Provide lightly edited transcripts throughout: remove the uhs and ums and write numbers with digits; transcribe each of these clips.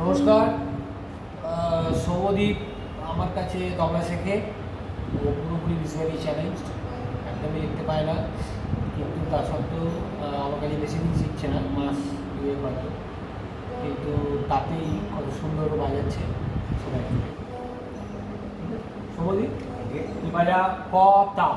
নমস্কার। সৌম্যদীপ আমার কাছে তবলা শেখে। ও পুরোপুরি ভিজুয়ালি চ্যালেঞ্জ, একদমই লিখতে পায় না, কিন্তু তা সত্ত্বেও আমার কাছে বেশি দিন শিখছে না, মাস দুয়েক হয়তো, কিন্তু তাতেই কত সুন্দর বাজাচ্ছে সেটা। সৌম্যদীপ তুই বাজা ক তা।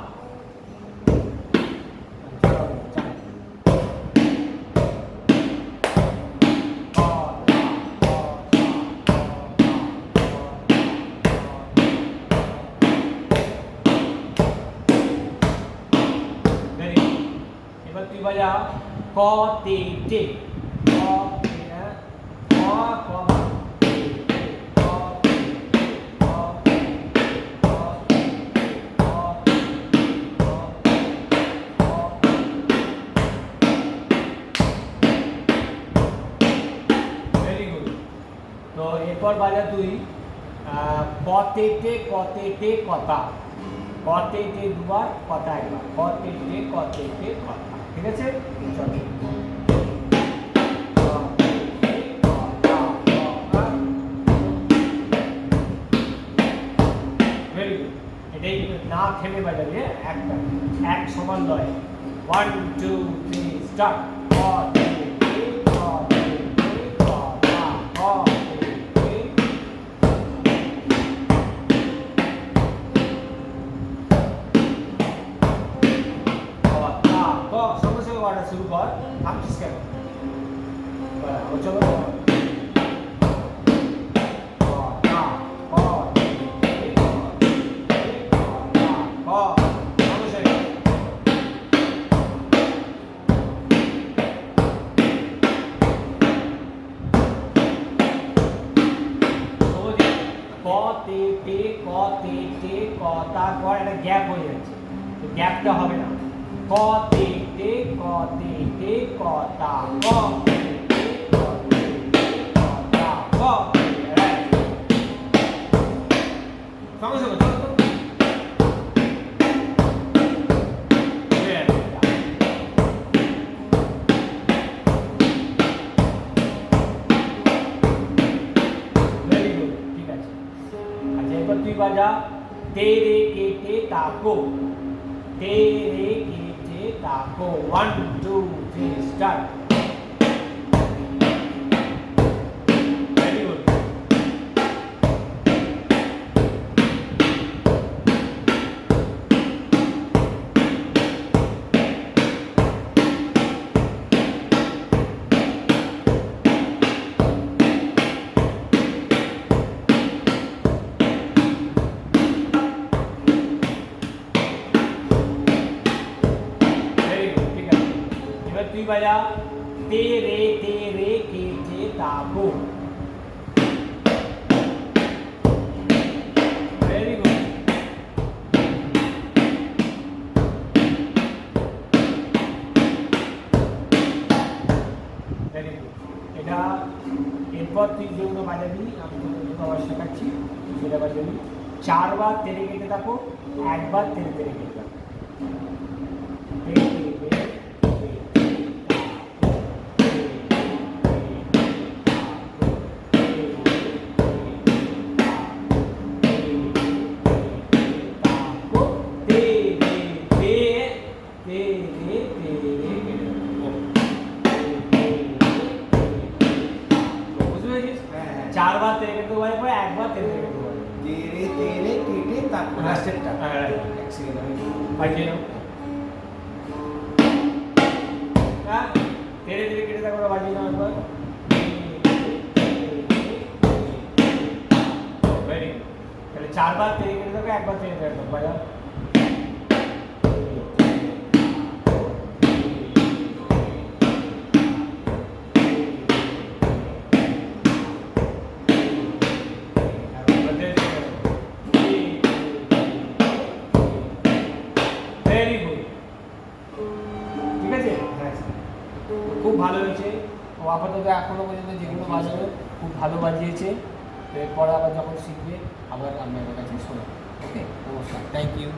এবার তুই বাজা ক তে টে। ক তে না, ক ক তে টে, ক তে টে, ক তে টে, ক তে টে, ক তে টে, ক তে টে, ক তে টে। Very good. তো এরপর বাজা তুই ক তে টে, ক তে টে, কথা। ক তে টে দুবার, কথা একবার। ক তে টে, ক তে টে, কথা। ঠিক আছে, চলো। Very good. এটাই না থেমে বাজাবি, একটা এক সমান লয়। 1 2 3 স্টার্ট। ক তে টে, ক তে টে, কথা, ক তে টে। সঙ্গে সঙ্গে বাড়া শুরু কর, থামছিস কেন? চলো। তারপর একটা গ্যাপ হয়ে যাচ্ছে, গ্যাপটা হবে না। ক তে টে, ক তে টে, ক তা, ক তে টে, ক তে টে, ক তা, ক তে টে। সঙ্গে সঙ্গে চলো তো। ভেরি গুড, ঠিক আছে। আচ্ছা, এবার তুই বাজা তে রে কে টে তাকো। তে রে কে টে তাকো। 1 2 3 স্টার্ট। Very good. তুই বাজা তে রে কে টে তাকো। Very good. Very good. এটা এরপর তুই যেগুলো বাজাবি, আমি তোকে আবার শেখাচ্ছি, সেটা বাজাবি। 4 বার তেরে কেটে থাকো, একবার তেরে তেরে কেটে থাকো। চার বার তেরে কেটে দেওয়ার পরে একবার তেরে কেটে দেবো। তেরে তেরে কেটে তারপর লাস্টেরটা। হ্যাঁ, এক সেকেন্ড আমি বাজিয়ে নাও। হ্যাঁ, তেরে তেরে কেটে তারপরে বাজিয়ে নাও একবার। Very good. তাহলে 4 বার তেরে কেটে দেবো, একবার তেরে কেটে দেবো। বাজাও। ভেরি গুড, ঠিক আছে। খুব ভালো হয়েছে। ও আপাতত এখনো পর্যন্ত যেগুলো বাজাবে খুব ভালো বাজিয়েছে। এরপরে আবার যখন শিখবে আবার আপনাদের কাছে শোনাবো। ওকে, নমস্কার, থ্যাংক ইউ।